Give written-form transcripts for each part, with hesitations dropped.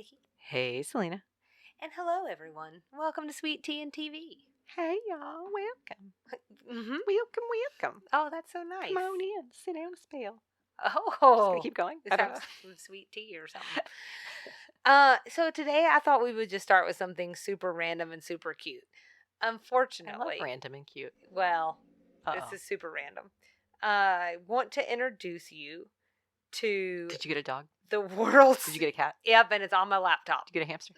Nikki. Hey, Selena. And hello, everyone. Welcome to Sweet Tea and TV. Hey, y'all. Welcome. Mm-hmm. Welcome. Oh, that's so nice. Come on in. Sit down a spell. Oh. Just gonna keep going. It I don't sounds know. like sweet tea or something. So today I thought we would just start with something super random and super cute. Unfortunately. I love random and cute. Well, Uh-oh. this is super random. I want to introduce you to Did you get a dog? the world's... Did you get a cat? Yep, and it's on my laptop. Did you get a hamster?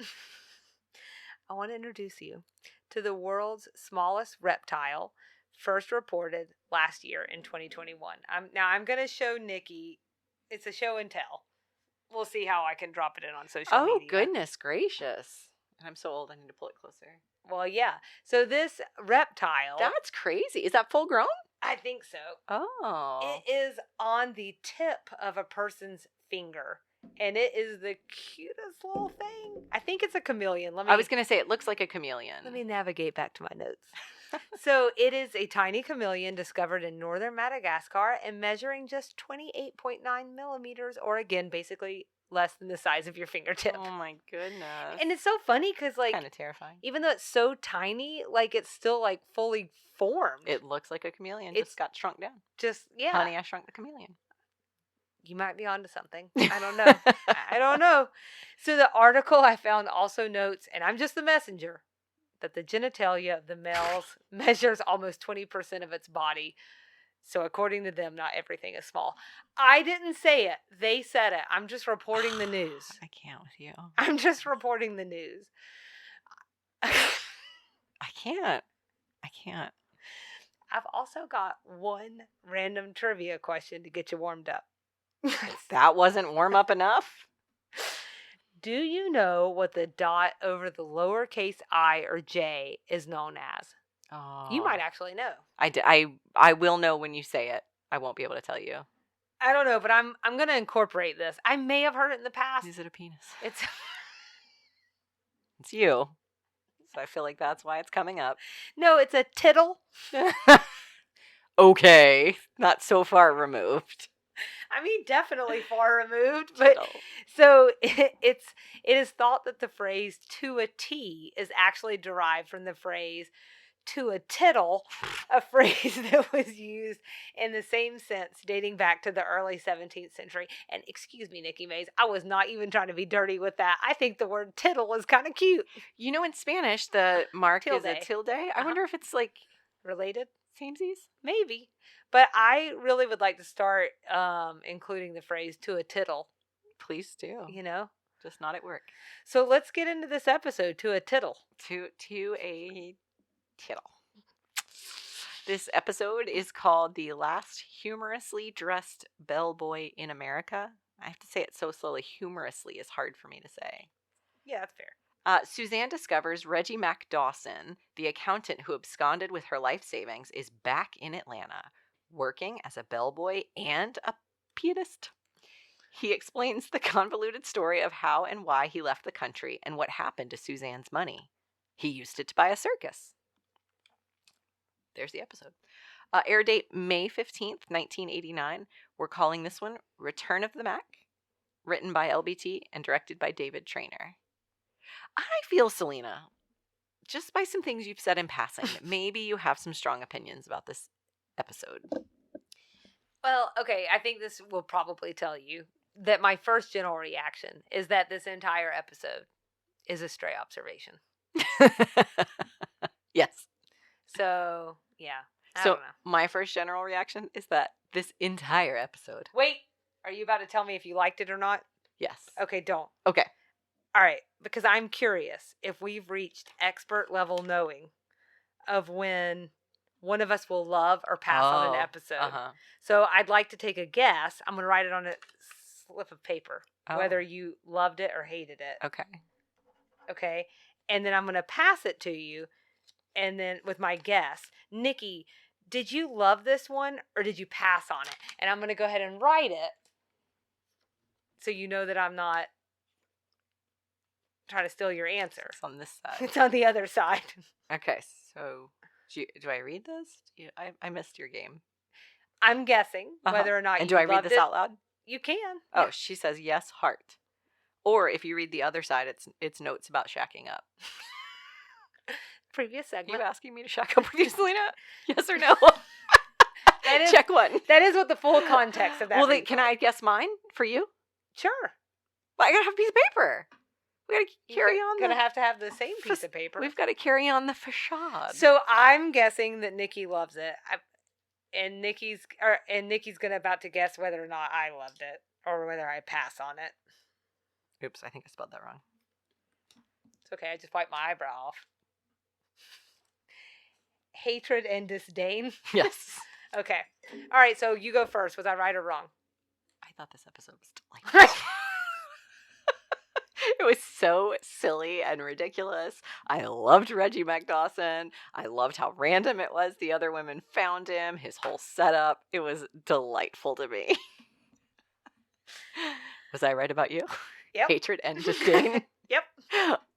I want to introduce you to the world's smallest reptile, first reported last year in 2021. I'm going to show Nikki. It's a show and tell. We'll see how I can drop it in on social media. Oh, goodness gracious. I'm so old, I need to pull it closer. Well, yeah. So this reptile... That's crazy. Is that full grown? I think so. Oh. It is on the tip of a person's finger. And it is the cutest little thing. I think it's a chameleon. I was going to say, it looks like a chameleon. Let me navigate back to my notes. So it is a tiny chameleon discovered in northern Madagascar and measuring just 28.9 millimeters, or again, basically less than the size of your fingertip. Oh my goodness. And it's so funny because, like, kind of terrifying. Even though it's so tiny, like, it's still, like, fully formed. It looks like a chameleon. It's just got shrunk down. Just, yeah. Honey, I Shrunk the Chameleon. You might be onto something. I don't know. I don't know. So the article I found also notes, and I'm just the messenger, that the genitalia of the males measures almost 20% of its body. So according to them, not everything is small. I didn't say it. They said it. I'm just reporting the news. I can't with you. I'm just reporting the news. I can't. I've also got one random trivia question to get you warmed up. That wasn't warm up enough? Do you know what the dot over the lowercase I or J is known as? Oh. You might actually know. I will know when you say it. I won't be able to tell you. I don't know, but I'm going to incorporate this. I may have heard it in the past. Is it a penis? It's you. So I feel like that's why it's coming up. No, it's a tittle. Okay. Not so far removed. I mean, definitely far removed, but so it is thought that the phrase "to a T" is actually derived from the phrase "to a tittle," a phrase that was used in the same sense dating back to the early 17th century. And excuse me, Nikki Mays, I was not even trying to be dirty with that. I think the word tittle is kind of cute. You know, in Spanish, the mark Tilde. is a tilde. I wonder if it's like related. Samesies? Maybe. But I really would like to start including the phrase "to a tittle." Please do. You know? Just not at work. So let's get into this episode, "To a Tittle." To a tittle. This episode is called "The Last Humorously Dressed Bellboy in America." I have to say it so slowly. Humorously is hard for me to say. Yeah, that's fair. Suzanne discovers Reggie Mac Dawson, the accountant who absconded with her life savings, is back in Atlanta, working as a bellboy and a pianist. He explains the convoluted story of how and why he left the country and what happened to Suzanne's money. He used it to buy a circus. There's the episode. Air date May 15th, 1989. We're calling this one Return of the Mac, written by LBT and directed by David Traynor. I feel, Selena, just by some things you've said in passing, that maybe you have some strong opinions about this episode. Well, okay, I think this will probably tell you that my first general reaction is that this entire episode is a stray observation. Yes. So, yeah. I So don't know. my first general reaction is that this entire episode. Wait, are you about to tell me if you liked it or not? Yes. Okay, don't. Okay. All right, because I'm curious if we've reached expert level knowing of when one of us will love or pass on an episode. Uh-huh. So I'd like to take a guess. I'm going to write it on a slip of paper, whether you loved it or hated it. Okay. Okay. And then I'm going to pass it to you. And then with my guess, Nikki, did you love this one or did you pass on it? And I'm going to go ahead and write it so you know that I'm not trying to steal your answer. It's on this side. It's on the other side. Okay, so do I read this? I missed your game. I'm guessing whether or not and you do I read loved this it. out loud? You can. Oh, Yeah. she says yes, heart. Or if you read the other side, it's notes about shacking up. Previous segment. You asking me to shack up with you, Selena? Yes or no? That is, check one. That is what the full context of that. Well, can I guess mine for you? Sure. Well, I gotta have a piece of paper. We gotta carry on. Gonna have to have the same piece of paper. We've got to carry on the facade. So I'm guessing that Nikki loves it, and Nikki's about to guess whether or not I loved it or whether I pass on it. Oops, I think I spelled that wrong. It's okay. I just wiped my eyebrow off. Hatred and disdain. Yes. Okay. All right. So you go first. Was I right or wrong? I thought this episode was delightful. It was so silly and ridiculous. I loved Reggie Mac Dawson. I loved how random it was. The other women found him, his whole setup. It was delightful to me. Was I right about you? Yep. Hatred and disdain. Yep.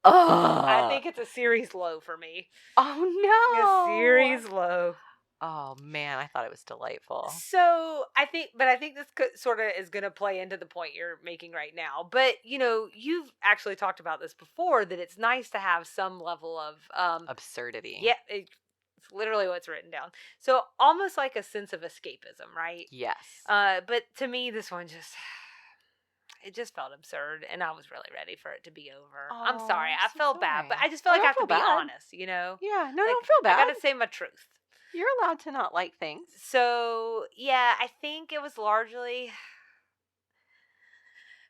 Oh. I think it's a series low for me. Oh, no. A series low. Oh, man. I thought it was delightful. So I think this sort of is going to play into the point you're making right now. But, you've actually talked about this before, that it's nice to have some level of absurdity. Yeah. It's literally what's written down. So almost like a sense of escapism, right? Yes. But to me, this one it just felt absurd, and I was really ready for it to be over. Oh, I'm sorry. I so felt bad, sorry. but I just feel like I have to be bad. honest, Yeah, no, don't feel bad. I got to say my truth. You're allowed to not like things. So, yeah, I think it was largely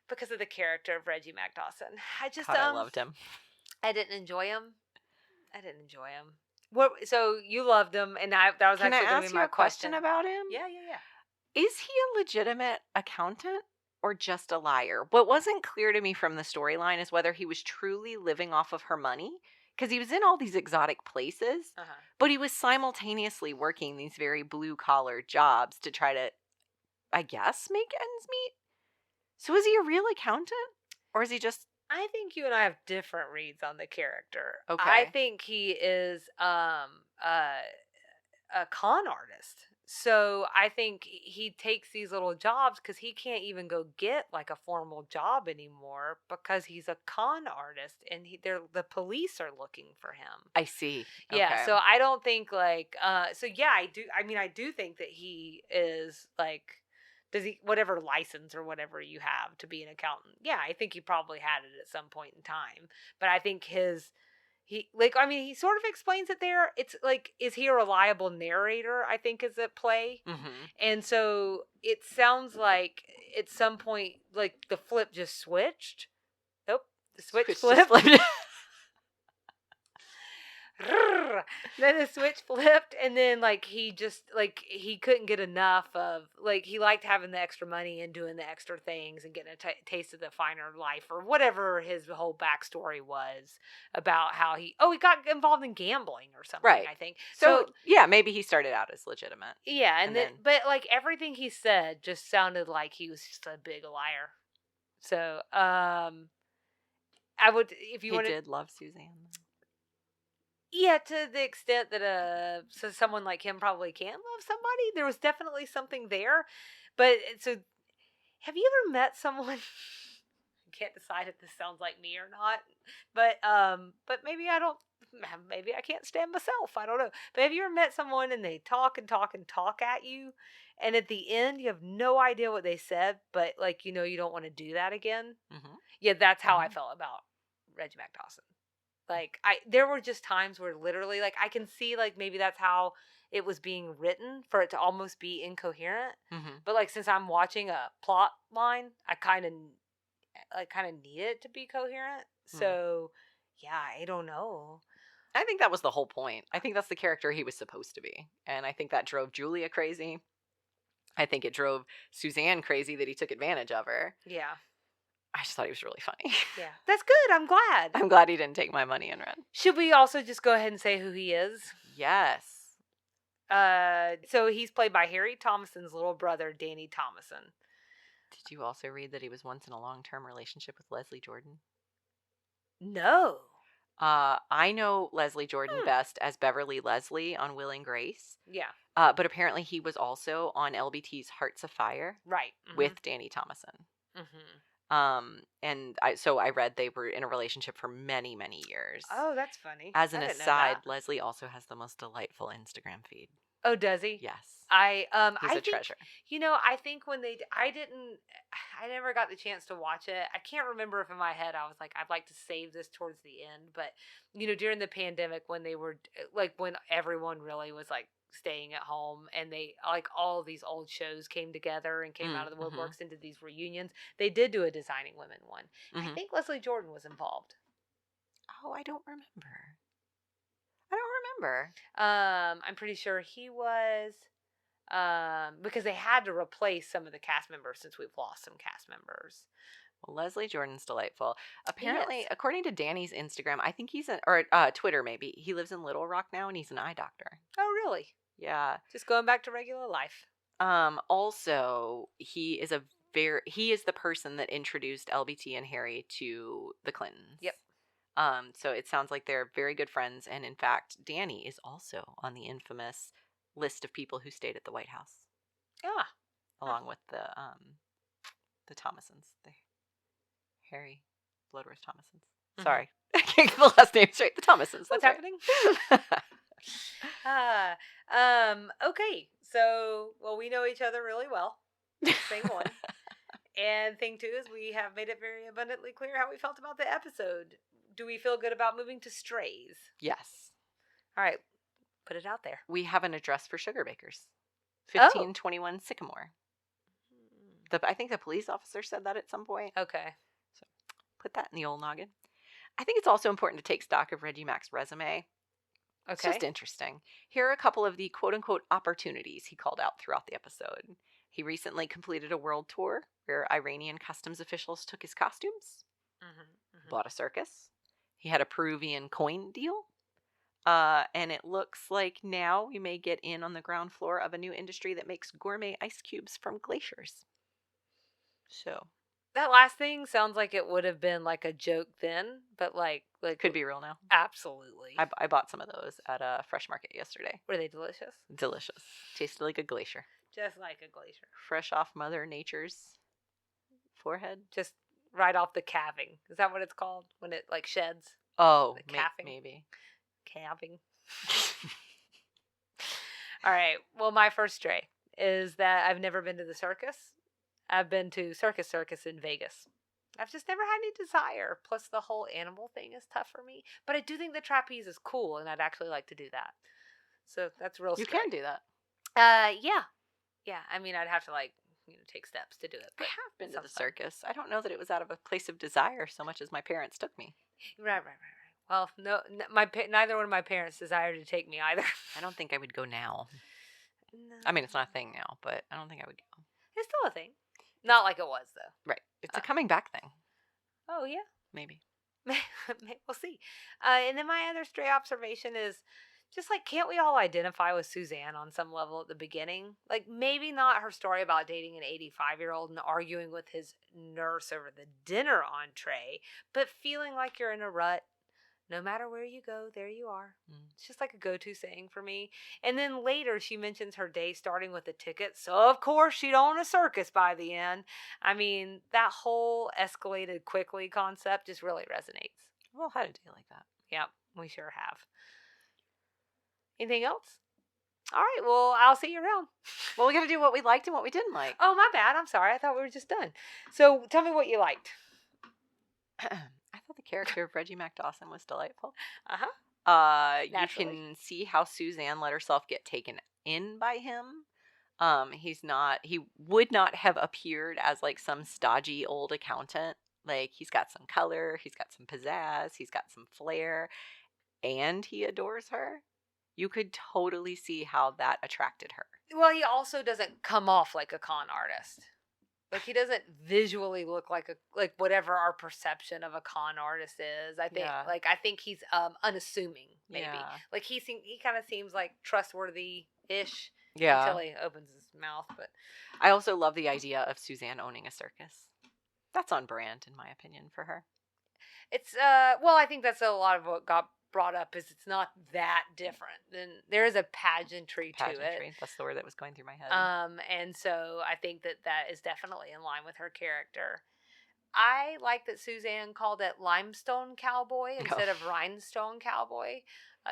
because of the character of Reggie Mac Dawson. I loved him. I didn't enjoy him. What? So you loved him, and that was Can actually I going to ask be you my a question question about him? Yeah. Is he a legitimate accountant or just a liar? What wasn't clear to me from the storyline is whether he was truly living off of her money, because he was in all these exotic places, but he was simultaneously working these very blue-collar jobs to try to, I guess, make ends meet. So is he a real accountant? Or is he just... I think you and I have different reads on the character. Okay. I think he is a con artist. So I think he takes these little jobs because he can't even go get like a formal job anymore because he's a con artist, and the police are looking for him. I see. Yeah. Okay. So I don't think like so yeah, I do. I mean, I do think that he is like, does he, whatever license or whatever you have to be an accountant? Yeah, I think he probably had it at some point in time. But I think he sort of explains it there. It's like, is he a reliable narrator? I think is at play. Mm-hmm. And so it sounds like at some point, like the flip just switched. Nope, the switch flipped. Then the switch flipped, and then like he just like he couldn't get enough of, like, he liked having the extra money and doing the extra things and getting a taste of the finer life, or whatever his whole backstory was about how he got involved in gambling or something, right. I think. So yeah, maybe he started out as legitimate. Yeah, and then but like everything he said just sounded like he was just a big liar. So I would, if you wanted, he did love Suzanne. Yeah, to the extent that so someone like him probably can love somebody. There was definitely something there. But so have you ever met someone, I can't decide if this sounds like me or not, but maybe I can't stand myself. I don't know. But have you ever met someone and they talk and talk and talk at you, and at the end you have no idea what they said, but like, you don't want to do that again? Mm-hmm. Yeah, that's how I felt about Reggie Mac Dawson. Like, there were just times where literally, like, I can see, like, maybe that's how it was being written, for it to almost be incoherent. Mm-hmm. But, like, since I'm watching a plot line, I kind of need it to be coherent. So, yeah, I don't know. I think that was the whole point. I think that's the character he was supposed to be. And I think that drove Julia crazy. I think it drove Suzanne crazy that he took advantage of her. Yeah. I just thought he was really funny. Yeah. That's good. I'm glad. I'm glad he didn't take my money and run. Should we also just go ahead and say who he is? Yes. So he's played by Harry Thomason's little brother, Danny Thomason. Did you also read that he was once in a long-term relationship with Leslie Jordan? No. I know Leslie Jordan best as Beverly Leslie on Will and Grace. Yeah. But apparently he was also on LBT's Hearts of Fire. Right. With Danny Thomason. Mm-hmm. And I read they were in a relationship for many, many years. Oh, that's funny. As an I didn't know aside, that. Leslie also has the most delightful Instagram feed. Oh, does he? Yes. I He's I a think, treasure. I think when I never got the chance to watch it. I can't remember if in my head I was like, I'd like to save this towards the end, but during the pandemic when they were like when everyone really was like staying at home and they like all these old shows came together and came out of the Mm-hmm. woodworks into these reunions. They did do a Designing Women one. I Mm-hmm. think Leslie Jordan was involved. Oh, I don't remember. I don't remember. I'm pretty sure he was. Because they had to replace some of the cast members since we've lost some cast members. Well, Leslie Jordan's delightful. He Apparently, is. according to Danny's Instagram, I think or Twitter maybe, he lives in Little Rock now and he's an eye doctor. Oh, really? Yeah. Just going back to regular life. Also, he is the person that introduced LBT and Harry to the Clintons. Yep. So it sounds like they're very good friends, and in fact, Danny is also on the infamous list of people who stayed at the White House. Yeah. Along with the Thomasons, the Harry Bloodworth Thomasons. Mm-hmm. Sorry, I can't get the last name straight. The Thomasons. What's right. happening? Okay. So, we know each other really well. Thing one. And thing two is we have made it very abundantly clear how we felt about the episode. Do we feel good about moving to Strays? Yes. All right. Put it out there. We have an address for sugar bakers. 1521 Sycamore. I think the police officer said that at some point. Okay. So put that in the old noggin. I think it's also important to take stock of Reggie Mac's resume. Okay. It's just interesting. Here are a couple of the quote-unquote opportunities he called out throughout the episode. He recently completed a world tour where Iranian customs officials took his costumes. Bought a circus. He had a Peruvian coin deal. And it looks like now we may get in on the ground floor of a new industry that makes gourmet ice cubes from glaciers. So that last thing sounds like it would have been like a joke then, but like could be real now. Absolutely. I bought some of those at a fresh market yesterday. Were they delicious? Delicious. Tasted like a glacier. Just like a glacier. Fresh off Mother Nature's forehead. Just right off the calving. Is that what it's called when it like sheds? Oh, calving. Maybe. Calving. All right. Well, my first stray is that I've never been to the circus. I've been to Circus in Vegas. I've just never had any desire. Plus, the whole animal thing is tough for me. But I do think the trapeze is cool, and I'd actually like to do that. So that's real. You can do that. Yeah. I mean, I'd have to take steps to do it. But I have been to the circus. I don't know that it was out of a place of desire so much as my parents took me. Right. Well, no, neither one of my parents desired to take me either. I don't think I would go now. No. I mean, it's not a thing now, but I don't think I would go. It's still a thing. Not like it was, though. Right. It's a coming back thing. Oh, yeah? Maybe. We'll see. And then my other stray observation is just can't we all identify with Suzanne on some level at the beginning? Maybe not her story about dating an 85-year-old and arguing with his nurse over the dinner entree, but feeling like you're in a rut. No matter where you go, there you are. It's just like a go-to saying for me. And then later she mentions her day starting with a ticket. So, of course, she'd own a circus by the end. I mean, that whole escalated quickly concept just really resonates. We've all had a day like that. Yep, we sure have. Anything else? All right, well, I'll see you around. Well, we got to do what we liked and what we didn't like. Oh, my bad. I'm sorry. I thought we were just done. So, tell me what you liked. I thought the character of Reggie Mac Dawson was delightful. Naturally. You can see how Suzanne let herself get taken in by him. He would not have appeared as some stodgy old accountant. He's got some color, he's got some pizzazz, he's got some flair, and he adores her. You could totally see how that attracted her. Well, he also doesn't come off like a con artist. He doesn't visually look like whatever our perception of a con artist is. I think I think he's unassuming, maybe. Yeah. He kind of seems trustworthy-ish until he opens his mouth. But I also love the idea of Suzanne owning a circus. That's on brand, in my opinion, for her. It's I think that's a lot of what got brought up is it's not that different. Then there is a pageantry to it. That's the word that was going through my head. And so I think that is definitely in line with her character. I like that Suzanne called it limestone cowboy instead of rhinestone cowboy.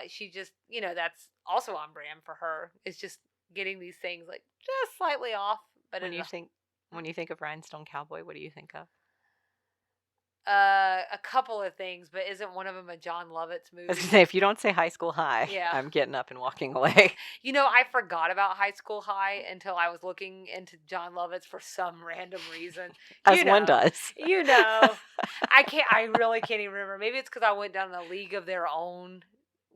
She just, that's also on brand for her. It's just getting these things like just slightly off. But When you think of Rhinestone Cowboy, what do you think of? a couple of things, but isn't one of them a John Lovitz movie? I was gonna say, if you don't say High School High, Yeah. I'm getting up and walking away. I forgot about High School High until I was looking into John Lovitz for some random reason. As one does. I really can't even remember. Maybe it's because I went down a league of their own,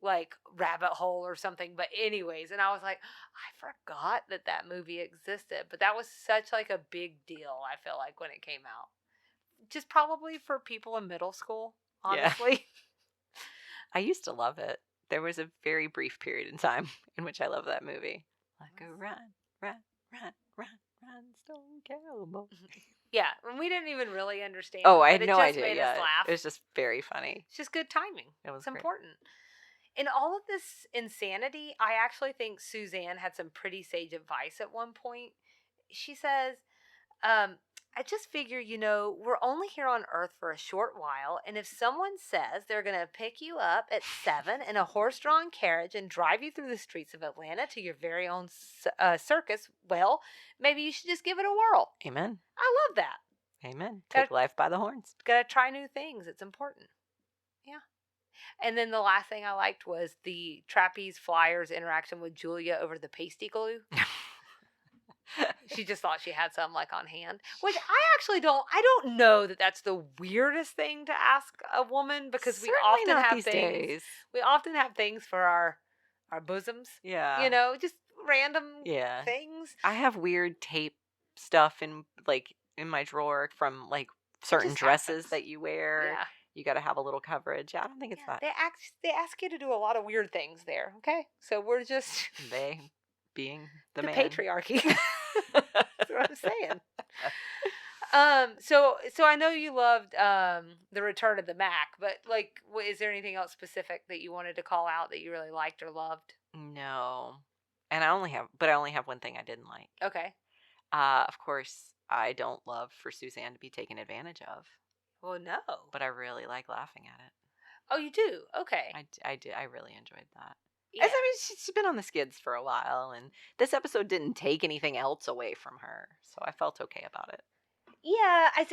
like, rabbit hole or something. But anyways, and I was like, I forgot that movie existed. But that was such, like, a big deal, I feel like, when it came out. Just probably for people in middle school, honestly. Yeah. I used to love it. There was a very brief period in time in which I loved that movie. Like a run, Rhinestone Cowboy. Yeah, and we didn't even really understand. Oh, I had no idea. It just made us laugh. It was just very funny. It's just good timing. It's great. Important. In all of this insanity, I actually think Suzanne had some pretty sage advice at one point. She says, I just figure, we're only here on Earth for a short while, and if someone says they're going to pick you up at 7 in a horse-drawn carriage and drive you through the streets of Atlanta to your very own circus, well, maybe you should just give it a whirl. Amen. I love that. Amen. Take life by the horns. Gotta try new things. It's important. Yeah. And then the last thing I liked was the trapeze flyers interaction with Julia over the pasty glue. She just thought she had some like on hand, which I don't know that that's the weirdest thing to ask a woman, because Certainly we often have things. Days. We often have things for our bosoms. Yeah. Just random things. I have weird tape stuff in my drawer from like certain dresses that you wear. Yeah. You got to have a little coverage. I don't think it's that. They ask you to do a lot of weird things there. Okay, so we're just being the man. Patriarchy. That's what I'm saying. So I know you loved the Return of the Mac, but like, is there anything else specific that you wanted to call out that you really liked or loved? No, and I only have one thing I didn't like. Okay. Of course, I don't love for Suzanne to be taken advantage of. Well, no. But I really like laughing at it. Oh, you do? Okay. I did. I really enjoyed that. Yeah. She's been on the skids for a while, and this episode didn't take anything else away from her, so I felt okay about it. Yeah, I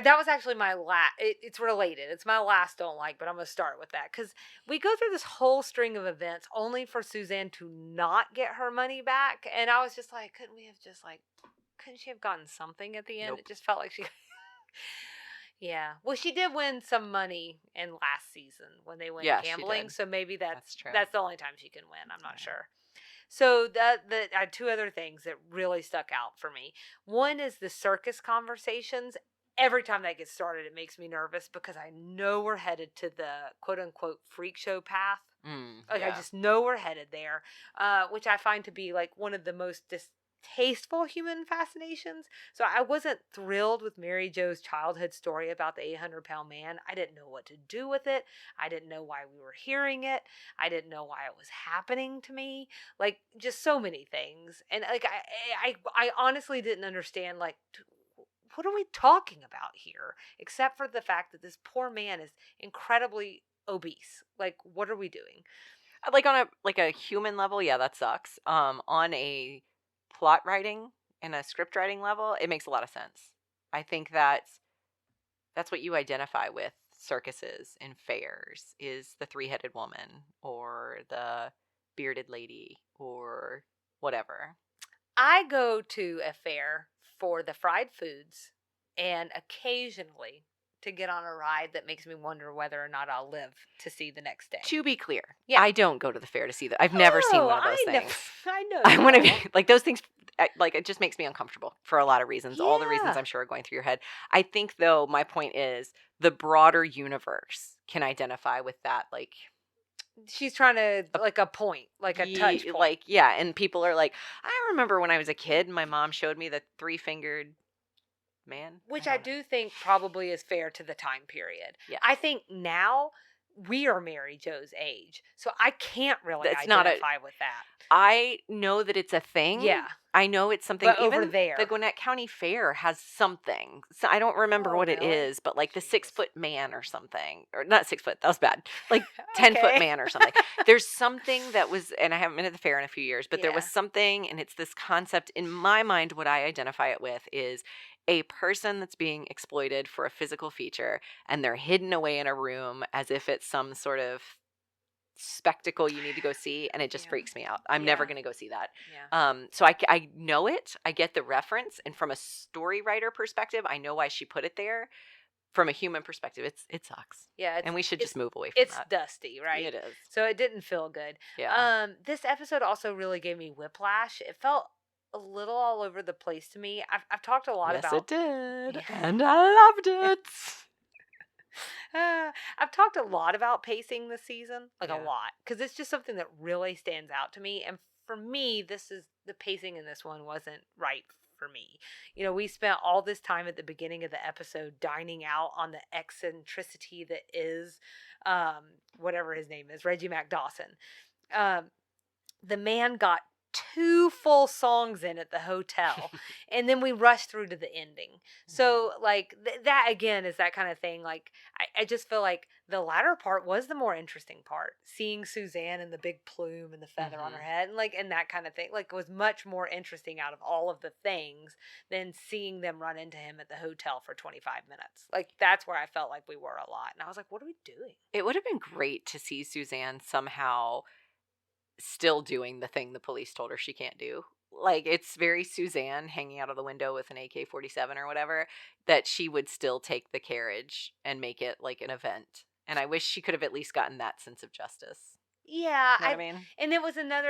that was actually my last. It's related. It's my last don't like, but I'm gonna start with that because we go through this whole string of events only for Suzanne to not get her money back, and I was just like, couldn't she have gotten something at the end? Nope. It just felt like she. Yeah. Well, she did win some money in last season when they went gambling, so maybe that's true. That's the only time she can win. I'm not sure. So I had two other things that really stuck out for me. One is the circus conversations. Every time that gets started, it makes me nervous because I know we're headed to the quote-unquote freak show path. I just know we're headed there, which I find to be like one of the most distasteful human fascinations. So I wasn't thrilled with Mary Jo's childhood story about the 800-pound man. I didn't know what to do with it. I didn't know why we were hearing it. I didn't know why it was happening to me. Like, just so many things. And like I honestly didn't understand, like, what are we talking about here? Except for the fact that this poor man is incredibly obese. Like, what are we doing? Like on a human level, yeah, that sucks. On a plot writing and a script writing level, it makes a lot of sense. I think that's what you identify with circuses and fairs, is the three-headed woman or the bearded lady or whatever. I go to a fair for the fried foods and occasionally to get on a ride that makes me wonder whether or not I'll live to see the next day. To be clear, I don't go to the fair to see that. I've never seen one of those things. I know. I want to be like those things. Like, it just makes me uncomfortable for a lot of reasons. Yeah. All the reasons I'm sure are going through your head. I think, though, my point is the broader universe can identify with that. Like, she's trying to like a point, like a touch point. Like, yeah, and people are like, I remember when I was a kid, my mom showed me the three-fingered man, which I do think probably is fair to the time period. Yeah. I think now we are Mary Jo's age. So I can't really That's not identify with that. I know that it's a thing. Yeah. I know it's something. But Even over there. the Gwinnett County Fair has something. So I don't remember what it really? is, but like the Jesus. 6-foot man or something. Or not 6 foot, that was bad. Like 10-foot Okay. man or something. There's something that was, and I haven't been at the fair in a few years, but there was Yeah. something, and it's this concept. In my mind, what I identify it with is a person that's being exploited for a physical feature, and they're hidden away in a room as if it's some sort of spectacle you need to go see, and it just freaks me out. I'm never going to go see that. So I know it. I get the reference, and from a story writer perspective, I know why she put it there. From a human perspective, it sucks. Yeah, and we should just move away from it's that. It's dusty, right? It is. So it didn't feel good. Yeah. This episode also really gave me whiplash. It felt a little all over the place to me. I've talked a lot about. Yes, it did, and I loved it. I've talked a lot about pacing this season, like Yeah. a lot, because it's just something that really stands out to me. And for me, the pacing in this one wasn't right for me. You know, we spent all this time at the beginning of the episode dining out on the eccentricity that is, whatever his name is, Reggie Mac Dawson. The man got 2 full songs in at the hotel, and then we rushed through to the ending. So like that again is that kind of thing. Like I just feel like the latter part was the more interesting part, seeing Suzanne and the big plume and the feather on her head, and that kind of thing, like, was much more interesting out of all of the things than seeing them run into him at the hotel for 25 minutes. Like, that's where I felt like we were a lot, and I was like, what are we doing? It would have been great to see Suzanne somehow still doing the thing the police told her she can't do. Like, it's very Suzanne hanging out of the window with an AK-47 or whatever, that she would still take the carriage and make it like an event. And I wish she could have at least gotten that sense of justice. Yeah, You know what I mean? And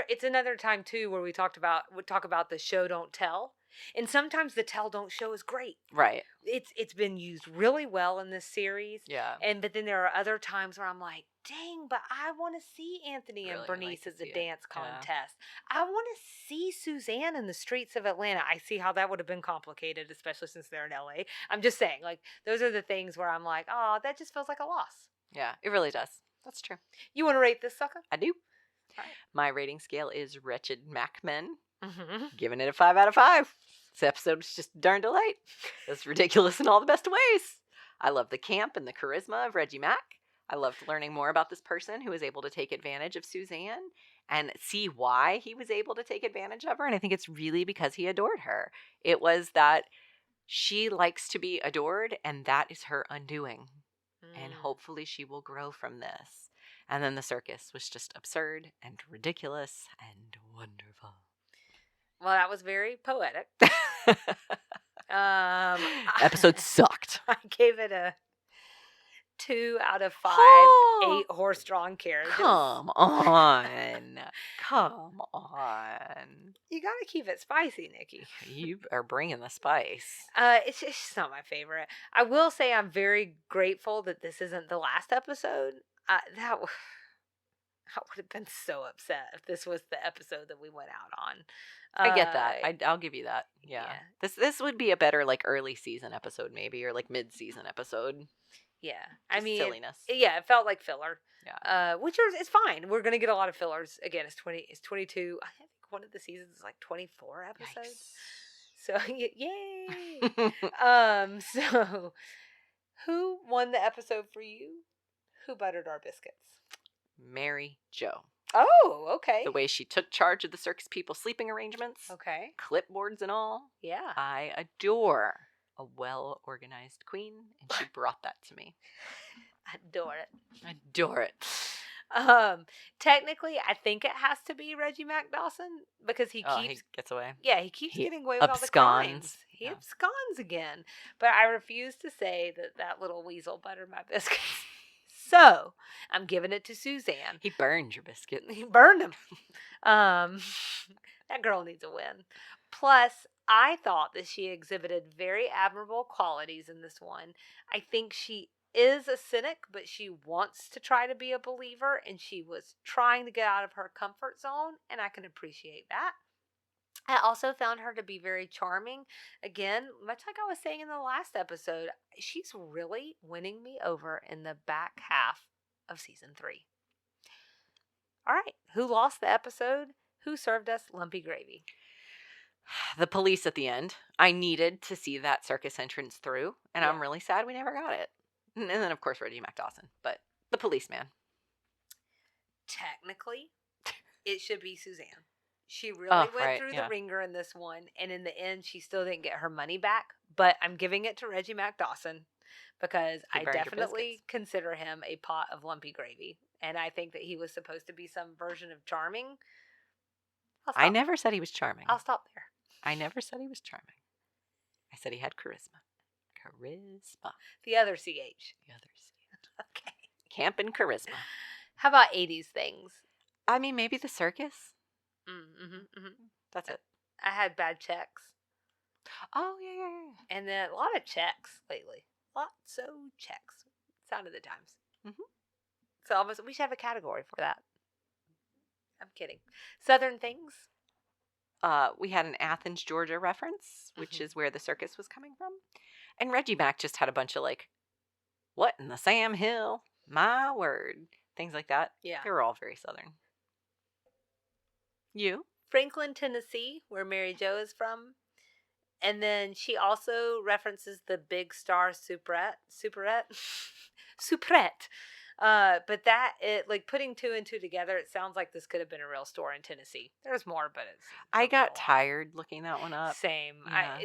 it's another time too where we talk about the show don't tell. And sometimes the tell don't show is great. Right. It's been used really well in this series. Yeah. But then there are other times where I'm like, dang, but I want to see Anthony and Bernice at the dance contest. I want to see Suzanne in the streets of Atlanta. I see how that would have been complicated, especially since they're in LA. I'm just saying, like, those are the things where I'm like, oh, that just feels like a loss. Yeah, it really does. That's true. You want to rate this sucker? I do. All right. My rating scale is Wretched Macmen. Mm-hmm. Giving it a 5 out of 5. This episode was just a darn delight. It's ridiculous in all the best ways. I love the camp and the charisma of Reggie Mac. I loved learning more about this person who was able to take advantage of Suzanne and see why he was able to take advantage of her. And I think it's really because he adored her. It was that she likes to be adored, and that is her undoing. And hopefully she will grow from this. And then the circus was just absurd and ridiculous and wonderful. Well, that was very poetic. Episode sucked. I gave it a 2 out of 5 8-horse-drawn carriages. Come on. Come on. You gotta keep it spicy, Nikki. You are bringing the spice. It's just not my favorite. I will say I'm very grateful that this isn't the last episode. I would have been so upset if this was the episode that we went out on. I get that. I'll give you that. Yeah. This would be a better, like, early season episode maybe, or like mid-season episode. Yeah. I mean, silliness. It felt like filler. Yeah. Which is fine. We're going to get a lot of fillers. Again, it's 22. I think one of the seasons is like 24 episodes. Yikes. So, yay. So who won the episode for you? Who buttered our biscuits? Mary Jo. Oh, okay. The way she took charge of the circus people's sleeping arrangements. Okay. Clipboards and all. Yeah. I adore a well-organized queen, and she brought that to me. Adore it. Adore it. Technically, I think it has to be Reggie Mac Dawson because he gets away. Yeah, he keeps getting away with all the crimes. He absconds again. But I refuse to say that little weasel buttered my biscuits. So, I'm giving it to Suzanne. He burned your biscuit. He burned them. That girl needs a win. Plus, I thought that she exhibited very admirable qualities in this one. I think she is a cynic, but she wants to try to be a believer, and she was trying to get out of her comfort zone, and I can appreciate that. I also found her to be very charming. Again, much like I was saying in the last episode, she's really winning me over in the back half of season 3. All right. Who lost the episode? Who served us lumpy gravy? The police at the end. I needed to see that circus entrance through, and Yeah. I'm really sad we never got it. And then, of course, Reggie Mac Dawson. But the policeman. Technically, it should be Suzanne. She really went through the ringer in this one, and in the end, she still didn't get her money back. But I'm giving it to Reggie Mac Dawson because I definitely consider him a pot of lumpy gravy. And I think that he was supposed to be some version of charming. I never said he was charming. I'll stop there. I never said he was charming. I said he had charisma. Charisma. The other CH. The other CH. Okay. Camp and charisma. How about 80s things? I mean, maybe the circus. That's it. I had bad checks. Oh, yeah. And then a lot of checks lately. Lots of checks. Sound of the times. So we should have a category for that. I'm kidding. Southern things. We had an Athens, Georgia reference, which is where the circus was coming from. And Reggie Mac just had a bunch of what in the Sam Hill? My word. Things like that. Yeah. They were all very Southern. You? Franklin, Tennessee, where Mary Jo is from. And then she also references the Big Star Superette. But that, putting 2 and 2 together, it sounds like this could have been a real store in Tennessee. There's more, but I got tired looking that one up. Same. Yeah.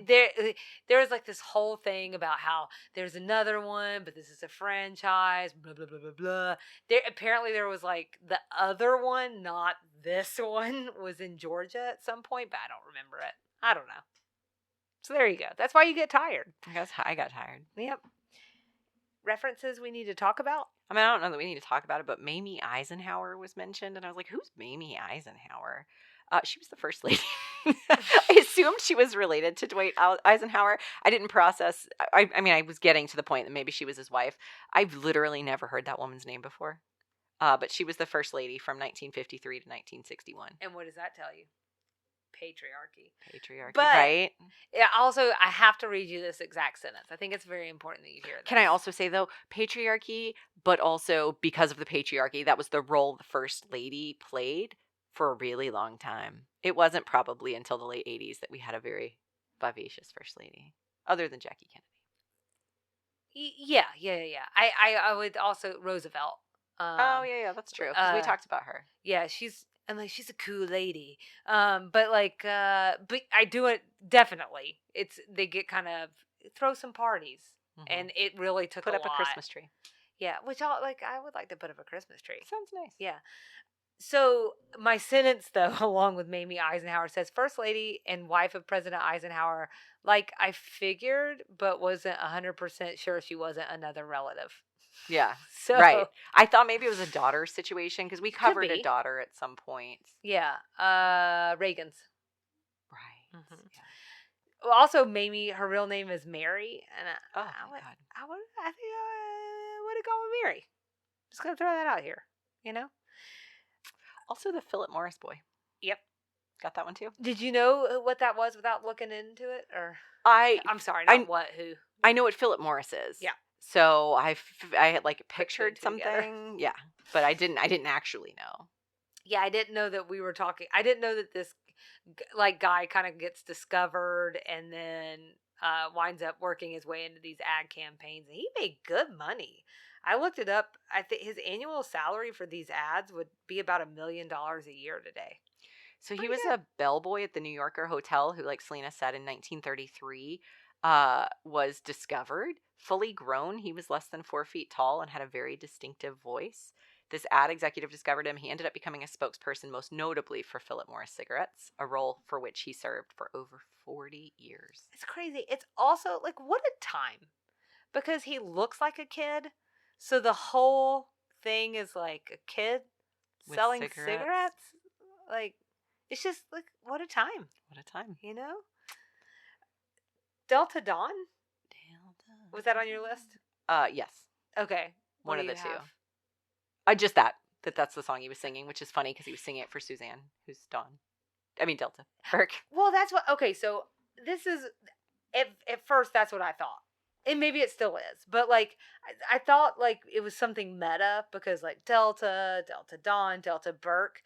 There was this whole thing about how there's another one, but this is a franchise, blah, blah, blah, blah, blah. Apparently there was the other one, not this one, was in Georgia at some point, but I don't remember it. I don't know. So there you go. That's why you get tired. I got tired. Yep. References we need to talk about? I mean, I don't know that we need to talk about it, but Mamie Eisenhower was mentioned, and I was like, who's Mamie Eisenhower? She was the first lady. I assumed she was related to Dwight Eisenhower. I didn't process. I mean, I was getting to the point that maybe she was his wife. I've literally never heard that woman's name before. But she was the first lady from 1953 to 1961. And what does that tell you? Patriarchy, but, right? Yeah. Also, I have to read you this exact sentence. I think it's very important that you hear this. Can I also say, though, patriarchy, but also because of the patriarchy, that was the role the first lady played for a really long time. It wasn't probably until the late 80s that we had a very vivacious first lady, other than Jackie Kennedy. Yeah. I would also Roosevelt. That's true. Because we talked about her. Yeah, she's a cool lady. But I do it definitely. They get kind of throw some parties, and it really took put a up lot. a Christmas tree. Yeah, which I would like to put up a Christmas tree. Sounds nice. Yeah. So my sentence, though, along with Mamie Eisenhower, says First Lady and wife of President Eisenhower. I figured, but wasn't 100% sure she wasn't another relative. Yeah, so, right. I thought maybe it was a daughter situation because we covered a daughter at some point. Yeah, Reagan's. Right. Mm-hmm. Yeah. Well, also, Mamie, her real name is Mary, and I think I would have gone with Mary. Just gonna throw that out here, Also, the Philip Morris boy. Yep. Got that one too. Did you know what that was without looking into it, or I'm sorry, who? I know what Philip Morris is. Yeah. So I had pictured something. Together. Yeah, but I didn't actually know. Yeah, I didn't know that we were talking. I didn't know that this guy kind of gets discovered and then winds up working his way into these ad campaigns, and he made good money. I looked it up. I think his annual salary for these ads would be about $1 million a year today. So he was a bellboy at the New Yorker Hotel who, like Selena said, in 1933 was discovered. Fully grown, he was less than 4 feet tall and had a very distinctive voice. This ad executive discovered him. He ended up becoming a spokesperson, most notably for Philip Morris cigarettes, a role for which he served for over 40 years. It's crazy. It's also, what a time. Because he looks like a kid, so the whole thing is a kid with selling cigarettes. It's just, what a time. What a time. Delta Dawn? Was that on your list? Yes. Okay. One of the two. Just that's the song he was singing, which is funny because he was singing it for Suzanne, who's Dawn. I mean, Delta. Burke. Well, that's what, okay, so this is, at first, that's what I thought. And maybe it still is, but like I thought like it was something meta because like Delta, Delta Dawn, Delta Burke,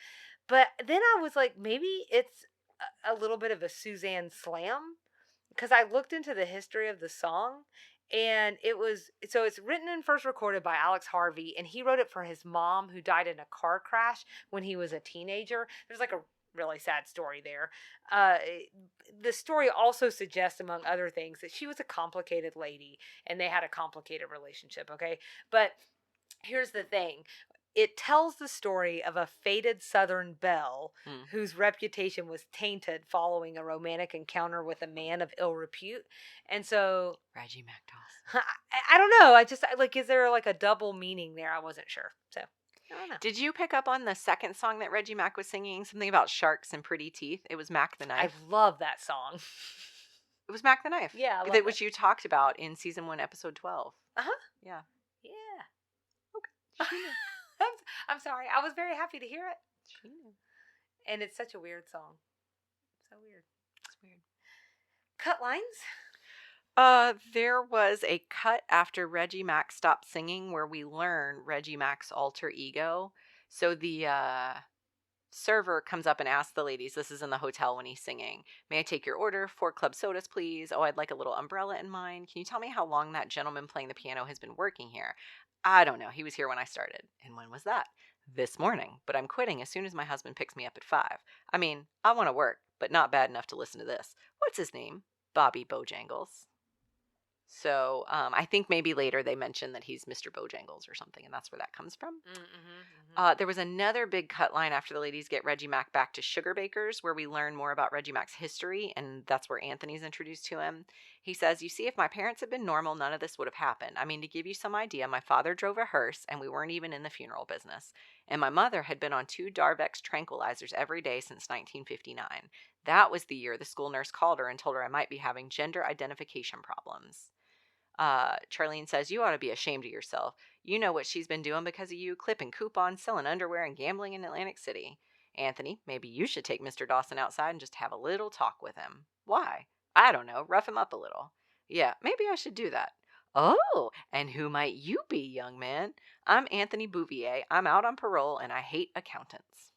but then I was like maybe it's a little bit of a Suzanne slam because I looked into the history of the song and it's written and first recorded by Alex Harvey and he wrote it for his mom who died in a car crash when he was a teenager. There's like a really sad story there. Uh, the story also suggests, among other things, that she was a complicated lady and they had a complicated relationship, okay? But here's the thing. It tells the story of a fated Southern belle whose reputation was tainted following a romantic encounter with a man of ill repute. And so Reggie Mac Dawson. I don't know. I just like, is there like a double meaning there? I wasn't sure. So I don't know. Did you pick up on the second song that Reggie Mac was singing? Something about sharks and pretty teeth. It was Mac the Knife. I love that song. It was Mac the Knife. Yeah, I love which you talked about in season 1, episode 12. Yeah. Yeah. Okay. I'm sorry. I was very happy to hear it. She knew. And it's such a weird song. So weird. It's weird. Cut lines? There was a cut after Reggie Mac stopped singing where we learn Reggie Mac's alter ego. So the server comes up and asks the ladies, this is in the hotel when he's singing, may I take your order? 4 club sodas, please. Oh, I'd like a little umbrella in mine. Can you tell me how long that gentleman playing the piano has been working here? I don't know. He was here when I started. And when was that? This morning. But I'm quitting as soon as my husband picks me up at 5. I mean, I want to work, but not bad enough to listen to this. What's his name? Bobby Bojangles. So I think maybe later they mention that he's Mr. Bojangles or something, and that's where that comes from. There was another big cut line after the ladies get Reggie Mac back to Sugar Bakers, where we learn more about Reggie Mac's history, and that's where Anthony's introduced to him. He says, you see, if my parents had been normal, none of this would have happened. I mean, to give you some idea, my father drove a hearse, and we weren't even in the funeral business. And my mother had been on 2 Darvex tranquilizers every day since 1959. That was the year the school nurse called her and told her I might be having gender identification problems. Charlene says, you ought to be ashamed of yourself. You know what she's been doing because of you, clipping coupons, selling underwear, and gambling in Atlantic City. Anthony, maybe you should take Mr. Dawson outside and just have a little talk with him. Why? I don't know, rough him up a little. Yeah, maybe I should do that. Oh, and who might you be, young man? I'm Anthony Bouvier. I'm out on parole, and I hate accountants.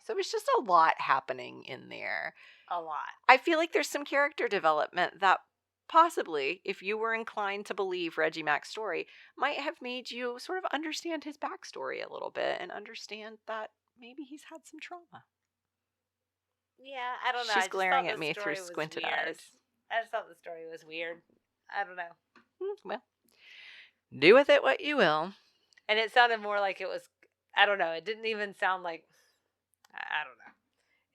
So it's just a lot happening in there. A lot. I feel like there's some character development that possibly, if you were inclined to believe Reggie Mac's story, might have made you sort of understand his backstory a little bit and understand that maybe he's had some trauma. Yeah, I don't know. She's glaring at me through squinted eyes. I just thought the story was weird. I don't know. Well, do with it what you will. And it sounded more like it was, I don't know. It didn't even sound like, I don't know.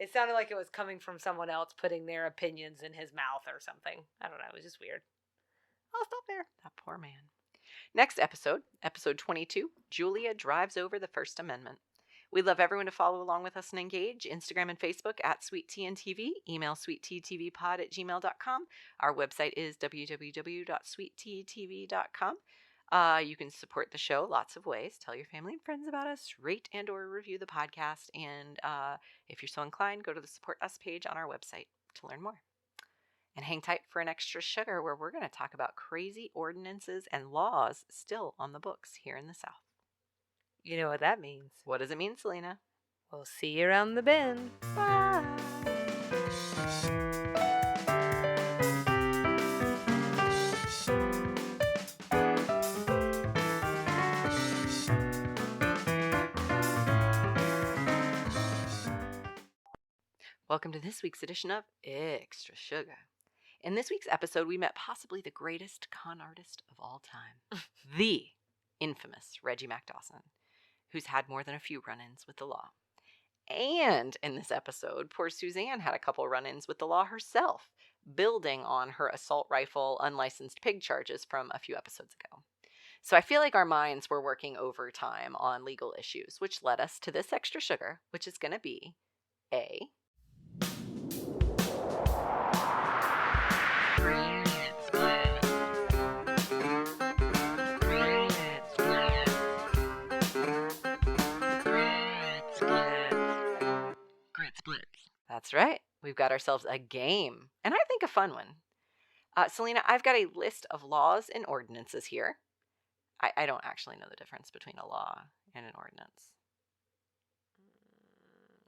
It sounded like it was coming from someone else putting their opinions in his mouth or something. I don't know. It was just weird. I'll stop there. That poor man. Next episode, episode 22, Julia drives over the First Amendment. We'd love everyone to follow along with us and engage. Instagram and Facebook at SweetTeaandTV. Email sweetteatvpod@gmail.com. Our website is www.sweetteatv.com. You can support the show lots of ways. Tell your family and friends about us. Rate and or review the podcast. And if you're so inclined, go to the Support Us page on our website to learn more. And hang tight for an extra sugar where we're going to talk about crazy ordinances and laws still on the books here in the South. You know what that means. What does it mean, Selena? We'll see you around the bend. Bye. Welcome to this week's edition of Extra Sugar. In this week's episode, we met possibly the greatest con artist of all time, the infamous Reggie Mac Dawson, who's had more than a few run-ins with the law. And in this episode, poor Suzanne had a couple run-ins with the law herself, building on her assault rifle unlicensed pig charges from a few episodes ago. So I feel like our minds were working overtime on legal issues, which led us to this extra sugar, which is going to be A. That's right. We've got ourselves a game, and I think a fun one. Selena, I've got a list of laws and ordinances here. I don't actually know the difference between a law and an ordinance.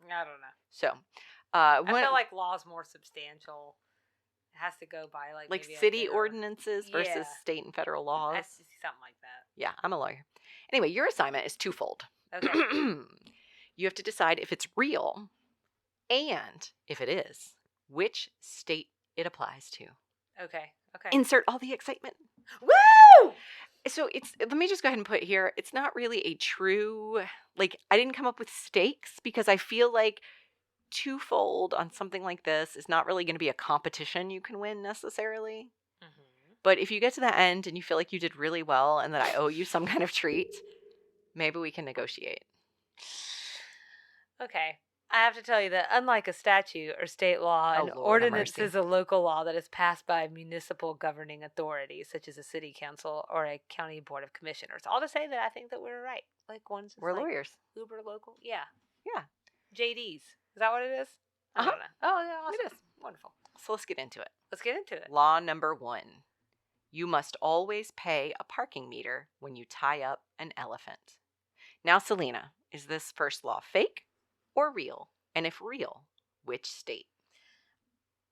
I don't know. So, I feel like law's more substantial. It has to go by like maybe city ordinances versus state and federal laws. Something like that. Yeah, I'm a lawyer. Anyway, your assignment is twofold. Okay. You have to decide if it's real, and if it is, which state it applies to. Okay. Insert all the excitement. Woo! So let me just go ahead and put here, it's not really a true, like, I didn't come up with stakes because I feel like twofold on something like this is not really going to be a competition you can win necessarily. Mm-hmm. But if you get to the end and you feel like you did really well and that I owe you some kind of treat, maybe we can negotiate. Okay. I have to tell you that unlike a statute or state law, an ordinance is a local law that is passed by municipal governing authorities, such as a city council or a county board of commissioners. All to say that I think that we're right. Like one's we're lawyers. Uber local. Yeah. Yeah. JDs. Is that what it is? I don't know. Oh, yeah. Awesome. It is. Wonderful. So let's get into it. Law number 1. You must always pay a parking meter when you tie up an elephant. Now, Selena, is this first law fake or real? And if real, which state?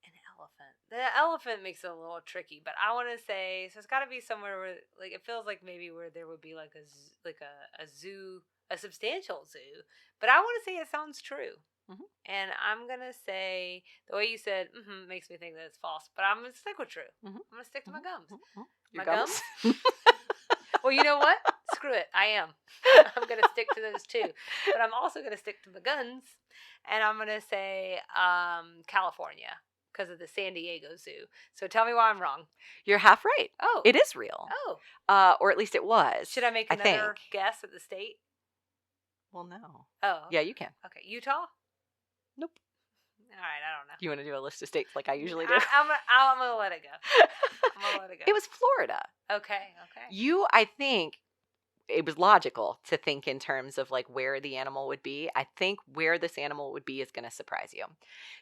An elephant. The elephant makes it a little tricky, but I want to say, so it's got to be somewhere where, like, it feels like maybe where there would be like a zoo, a substantial zoo. But I want to say it sounds true. Mm-hmm. And I'm going to say, the way you said, makes me think that it's false, but I'm going to stick with true. Mm-hmm. I'm going to stick to my gums. Mm-hmm. My gums? Well, you know what? Screw it. I am. I'm going to stick to those too. But I'm also going to stick to the guns. And I'm going to say California because of the San Diego Zoo. So tell me why I'm wrong. You're half right. Oh. It is real. Oh. Or at least it was. Should I make another guess at the state? Well, no. Oh. Yeah, you can. Okay. Utah? Nope. All right. I don't know. You want to do a list of states like I usually do? I'm going to let it go. It was Florida. Okay. I think it was logical to think in terms of like where the animal would be. I think where this animal would be is going to surprise you.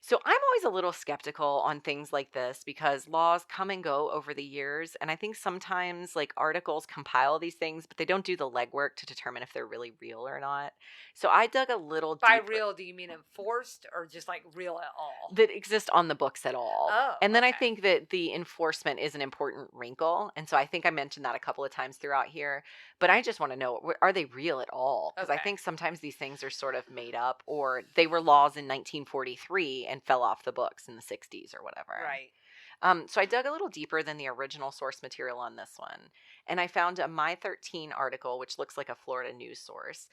So I'm always a little skeptical on things like this because laws come and go over the years. And I think sometimes like articles compile these things, but they don't do the legwork to determine if they're really real or not. So I dug a little deeper. By real, do you mean enforced or just like real at all? That exist on the books at all. Oh, and then I think that the enforcement is an important wrinkle. And so I think I mentioned that a couple of times throughout here. But I just want to know, are they real at all? Because I think sometimes these things are sort of made up or they were laws in 1943 and fell off the books in the 60s or whatever. Right. So I dug a little deeper than the original source material on this one. And I found a My 13 article, which looks like a Florida news source.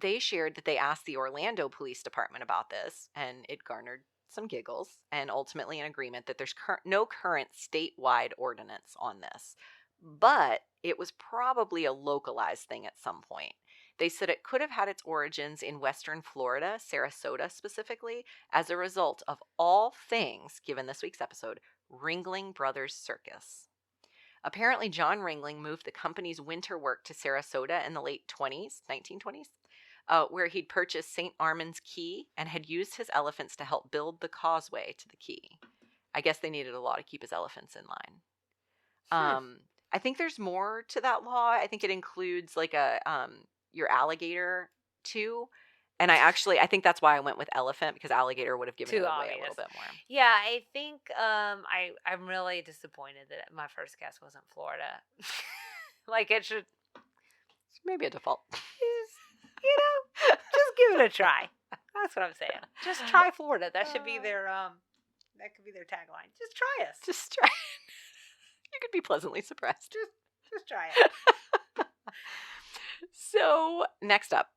They shared that they asked the Orlando Police Department about this, and it garnered some giggles and ultimately an agreement that there's no current statewide ordinance on this. But it was probably a localized thing at some point. They said it could have had its origins in western Florida, Sarasota specifically, as a result of all things, given this week's episode, Ringling Brothers Circus. Apparently, John Ringling moved the company's winter work to Sarasota in the late 1920s, where he'd purchased St. Armand's Key and had used his elephants to help build the causeway to the key. I guess they needed a law to keep his elephants in line. I think there's more to that law. I think it includes like your alligator too. And I think that's why I went with elephant because alligator would have given it away a little bit more. Yeah, I think I'm really disappointed that my first guess wasn't Florida. Like it should. Maybe a default. Just give it a try. That's what I'm saying. Just try Florida. That should be their that could be their tagline. Just try us. Just try. You could be pleasantly surprised. Just try it. So, next up.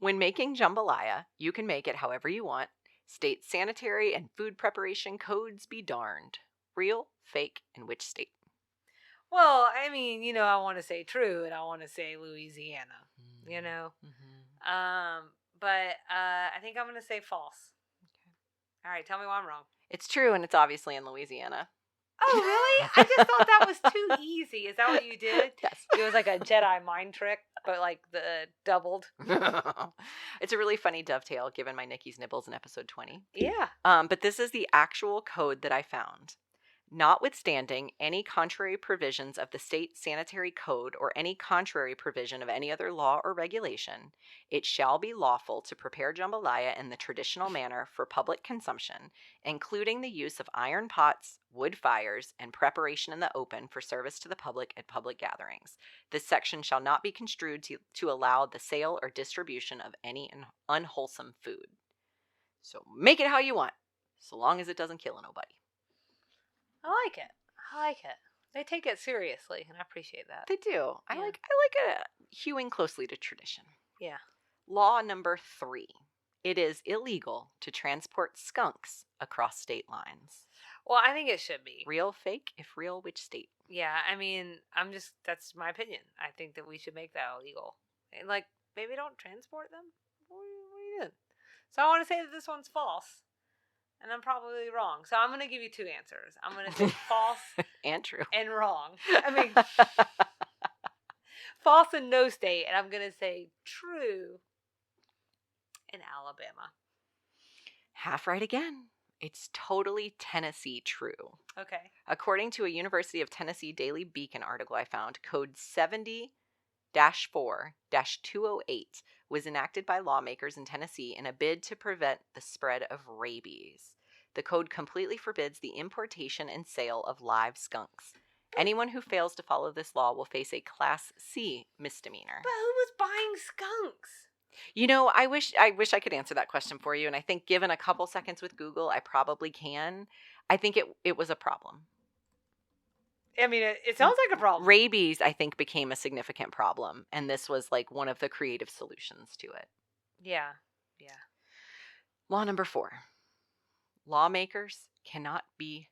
When making jambalaya, you can make it however you want. State sanitary and food preparation codes be darned. Real, fake, and which state? Well, I mean, I want to say true, and I want to say Louisiana, Mm-hmm. But I think I'm going to say false. Okay. All right, tell me why I'm wrong. It's true, and it's obviously in Louisiana. Oh, really? I just thought that was too easy. Is that what you did? Yes. It was like a Jedi mind trick, but like the doubled. It's a really funny dovetail given my Nikki's Nibbles in episode 20. Yeah. But this is the actual code that I found. Notwithstanding any contrary provisions of the state sanitary code or any contrary provision of any other law or regulation, it shall be lawful to prepare jambalaya in the traditional manner for public consumption, including the use of iron pots, wood fires, and preparation in the open for service to the public at public gatherings. This section shall not be construed to allow the sale or distribution of any unwholesome food. So make it how you want, so long as it doesn't kill nobody. I like it. They take it seriously, and I appreciate that. They do. I Yeah. like hewing closely to tradition. Yeah. Law number 3. It is illegal to transport skunks across state lines. Well, I think it should be. Real, fake? If real, which state? Yeah, I mean, that's my opinion. I think that we should make that illegal. And, like, maybe don't transport them? What are you doing? So I want to say that this one's false. And I'm probably wrong. So I'm going to give you 2 answers. I'm going to say false and true. and wrong. I mean, false in no state. And I'm going to say true in Alabama. Half right again. It's totally Tennessee true. Okay. According to a University of Tennessee Daily Beacon article I found, Code 70-4-208 was enacted by lawmakers in Tennessee in a bid to prevent the spread of rabies. The code completely forbids the importation and sale of live skunks. Anyone who fails to follow this law will face a Class C misdemeanor. But who was buying skunks? You know, I wish I could answer that question for you, and I think given a couple seconds with Google, I probably can. I think it was a problem. I mean, it sounds like a problem. Rabies, I think, became a significant problem, and this was like one of the creative solutions to it. Yeah. Law number 4. Lawmakers cannot be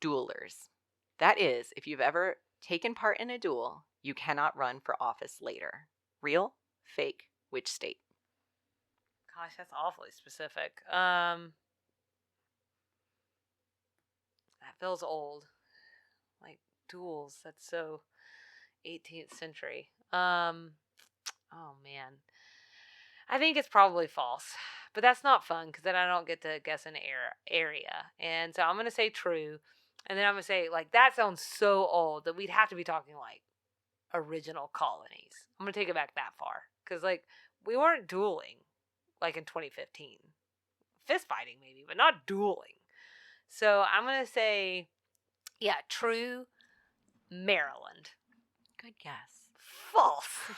duelers. That is, if you've ever taken part in a duel, you cannot run for office later. Real? Fake? Which state? Gosh, that's awfully specific. That feels old. Like duels. That's so 18th century. Oh man. I think it's probably false. But that's not fun because then I don't get to guess an area. And so I'm going to say true. And then I'm going to say, like, that sounds so old that we'd have to be talking, like, original colonies. I'm going to take it back that far. Because, like, we weren't dueling, like, in 2015. Fist fighting, maybe, but not dueling. So I'm going to say, yeah, true, Maryland. Good guess. False.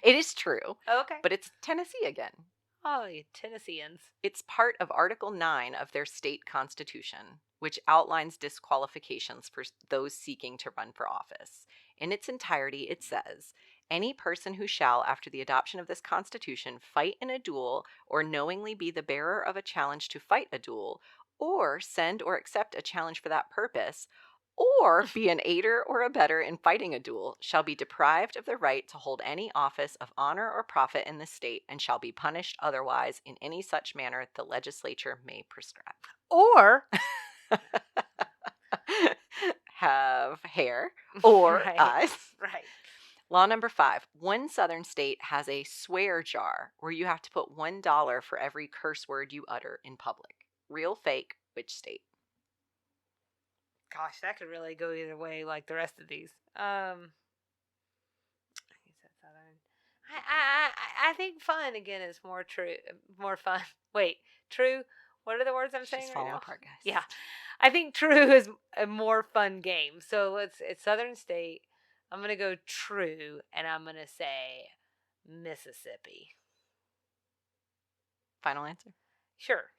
It is true. Okay. But it's Tennessee again. Oh, you Tennesseans. It's part of Article 9 of their state constitution, which outlines disqualifications for those seeking to run for office. In its entirety, it says, any person who shall, after the adoption of this constitution, fight in a duel or knowingly be the bearer of a challenge to fight a duel, or send or accept a challenge for that purpose, or be an aider or abettor in fighting a duel, shall be deprived of the right to hold any office of honor or profit in the state, and shall be punished otherwise in any such manner the legislature may prescribe. Or have hair or right. eyes. Right. Law number 5. One southern state has a swear jar where you have to put $1 for every curse word you utter in public. Real, fake, which state? Gosh, that could really go either way, like the rest of these. I guess that's southern. I think fun again is more true, more fun. Wait, true. What are the words I'm saying She's right falling now? apart, guys. Yeah, I think true is a more fun game. So it's southern state. I'm gonna go true, and I'm gonna say Mississippi. Final answer? Sure.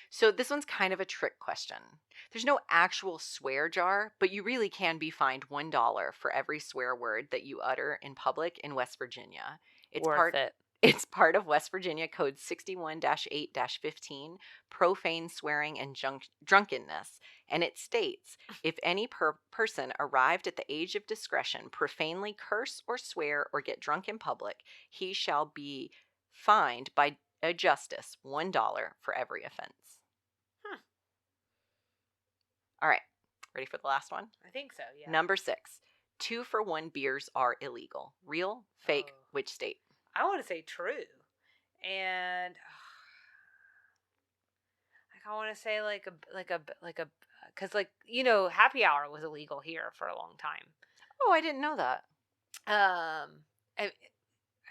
So this one's kind of a trick question. There's no actual swear jar, but you really can be fined $1 for every swear word that you utter in public in West Virginia. It's part of West Virginia Code 61-8-15, profane swearing and drunkenness, and it states, if any person arrived at the age of discretion profanely curse or swear or get drunk in public, he shall be fined by a justice $1 for every offense. All right. Ready for the last one? I think so, yeah. Number 6. 2-for-1 beers are illegal. Real, fake, which state? I want to say true. And I want to say like a because happy hour was illegal here for a long time. Oh, I didn't know that. I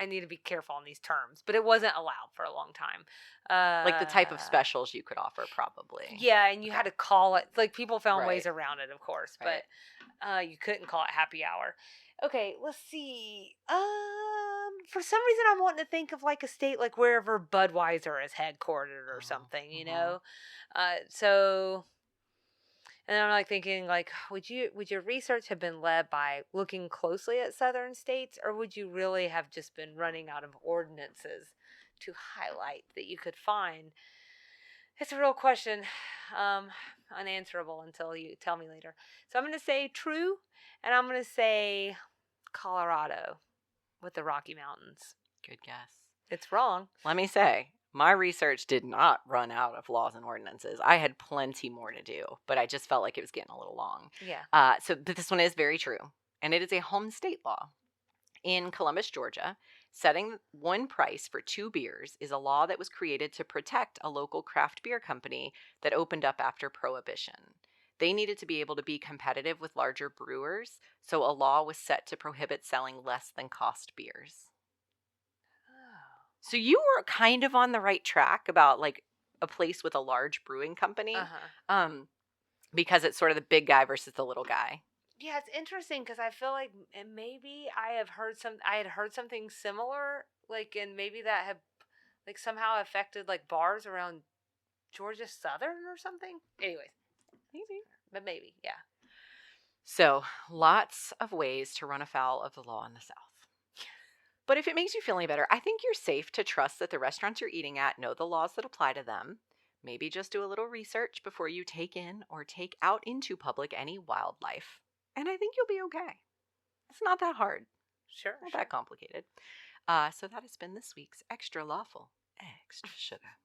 need to be careful on these terms, but it wasn't allowed for a long time. Like the type of specials you could offer, probably. Yeah, and you had to call it. Like, people found ways Right. around it, of course, Right. but you couldn't call it happy hour. Okay, let's see. For some reason, I'm wanting to think of like a state like wherever Budweiser is headquartered or something, you know. So, and I'm like thinking like, would your research have been led by looking closely at southern states, or would you really have just been running out of ordinances to highlight that you could find? It's a real question, unanswerable until you tell me later. So I'm going to say true, and I'm going to say Colorado with the Rocky Mountains. Good guess. It's wrong. Let me say, my research did not run out of laws and ordinances. I had plenty more to do, but I just felt like it was getting a little long. Yeah. But this one is very true, and it is a home state law. In Columbus, Georgia, setting one price for 2 beers is a law that was created to protect a local craft beer company that opened up after Prohibition. They needed to be able to be competitive with larger brewers, so a law was set to prohibit selling less than cost beers. So you were kind of on the right track about like a place with a large brewing company, because it's sort of the big guy versus the little guy. Yeah, it's interesting because I feel like maybe I had heard something similar, like, and maybe that had like somehow affected like bars around Georgia Southern or something. Anyways, maybe, yeah. So lots of ways to run afoul of the law in the South. But if it makes you feel any better, I think you're safe to trust that the restaurants you're eating at know the laws that apply to them. Maybe just do a little research before you take in or take out into public any wildlife. And I think you'll be okay. It's not that hard. Sure. Not that complicated. So that has been this week's Extra Lawful, Extra Sugar.